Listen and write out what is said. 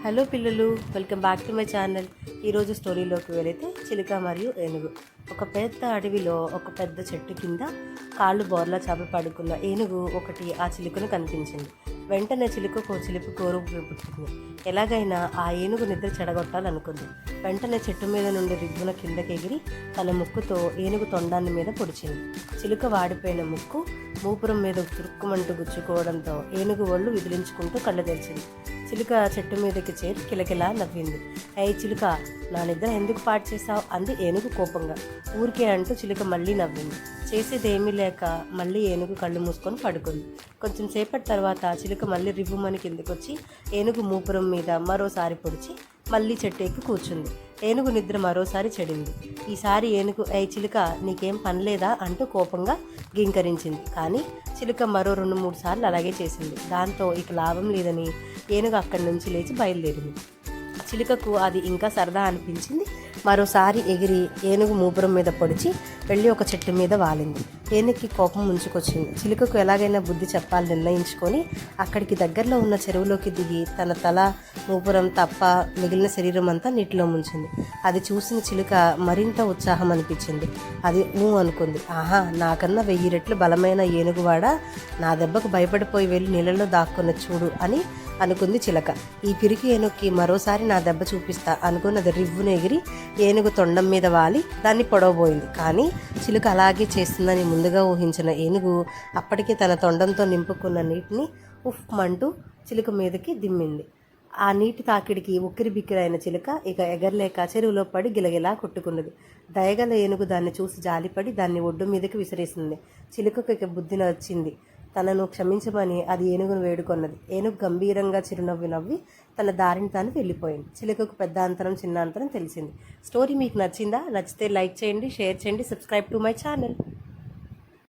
Hello పిల్లలు, welcome back to my channel. ఈరోజు స్టోరీలోకి వెళితే చిలుక మరియు ఏనుగు. ఒక పెద్ద అడవిలో ఒక పెద్ద చెట్టు కింద కాళ్ళు బోర్లా చాప పడుకున్న ఏనుగు ఒకటి ఆ చిలుకను కనిపించింది. వెంటనే చిలుకకు చిలుపు కోరు పుట్టింది. ఎలాగైనా ఆ ఏనుగు నిద్ర చెడగొట్టాలనుకుంది. వెంటనే చెట్టు మీద నుండి రిగ్గున కిందకి ఎగిరి తన ముక్కుతో ఏనుగు తొండాన్ని మీద పొడిచింది. చిలుక వాడిపోయిన ముక్కు మూపురం మీద తురుక్కుమంటూ గుచ్చుకోవడంతో ఏనుగు ఒళ్ళు విదిలించుకుంటూ కళ్ళు తెరిచింది. చిలుక చెట్టు మీదకి చేరి కిలకిలా నవ్వింది. ఏ చిలుక, నా నిద్ర ఎందుకు పాడు చేశావు అంది ఏనుగు కోపంగా. ఊరికే అంటూ చిలుక మళ్ళీ నవ్వింది. చేసేదేమీ లేక మళ్ళీ ఏనుగు కళ్ళు మూసుకొని పడుకుంది. కొంచెం సేపటి తర్వాత చిలుక మళ్ళీ రివ్వుమని కిందకొచ్చి ఏనుగు మూపురం మీద మరోసారి పొడిచి మళ్ళీ చెట్టు ఎక్కి కూర్చుంది. ఏనుగు నిద్ర మరోసారి చెడింది. ఈసారి ఏనుగు ఏ చిలుక, నీకేం పనిలేదా అంటూ కోపంగా గింకరించింది. కానీ చిలుక మరో 2-3 సార్లు అలాగే చేసింది. దాంతో ఇక లాభం లేదని ఏనుగు అక్కడి నుంచి లేచి బయలుదేరింది. చిలుకకు అది ఇంకా సరదా అనిపించింది. మరోసారి ఎగిరి ఏనుగు మూపురం మీద పొడిచి వెళ్ళి ఒక చెట్టు మీద వాలింది. ఏనుగుకి కోపం ముంచుకొచ్చింది. చిలుకకు ఎలాగైనా బుద్ధి చెప్పాలని నిర్ణయించుకొని అక్కడికి దగ్గరలో ఉన్న చెరువులోకి దిగి తన తల, మూపురం తప్ప మిగిలిన శరీరం అంతా నీటిలో ముంచింది. అది చూసిన చిలుక మరింత ఉత్సాహం అనిపించింది. అది అనుకుంది. ఆహా, నాకన్నా 1000 రెట్లు బలమైన ఏనుగువాడా, నా దెబ్బకు భయపడిపోయి వెళ్ళి నీళ్ళలో దాక్కున్న చూడు అని అనుకుంది చిలక. ఈ పిరికి ఏనుగుకి మరోసారి నా దెబ్బ చూపిస్తా అనుకున్నది రివ్వును ఎగిరి ఏనుగు తొండం మీద వాలి దాన్ని పొడవబోయింది. కానీ చిలుక అలాగే చేస్తుందని ముందుగా ఊహించిన ఏనుగు అప్పటికే తన తొండంతో నింపుకున్న నీటిని ఉఫ్మంటూ చిలుక మీదకి దిమ్మింది. ఆ నీటి తాకిడికి ఉక్కిరి బిక్కిరైన చిలుక ఇక ఎగరలేక చెరువులో పడి గిలగిలా కొట్టుకున్నది. దయగల ఏనుగు దాన్ని చూసి జాలిపడి దాన్ని ఒడ్డు మీదకి విసిరేసింది. చిలుకకు ఇక బుద్ధి వచ్చింది. తనను క్షమించమని అది ఏనుగును వేడుకొన్నది. ఏనుగు గంభీరంగా చిరునవ్వు నవ్వి తన దారిని తాను వెళ్ళిపోయింది. చిలుకకు పెద్ద అంతరం చిన్న అంతరం తెలిసింది. స్టోరీ మీకు నచ్చిందా? నచ్చితే లైక్ చేయండి, షేర్ చేయండి, సబ్స్క్రైబ్ టు మై ఛానల్.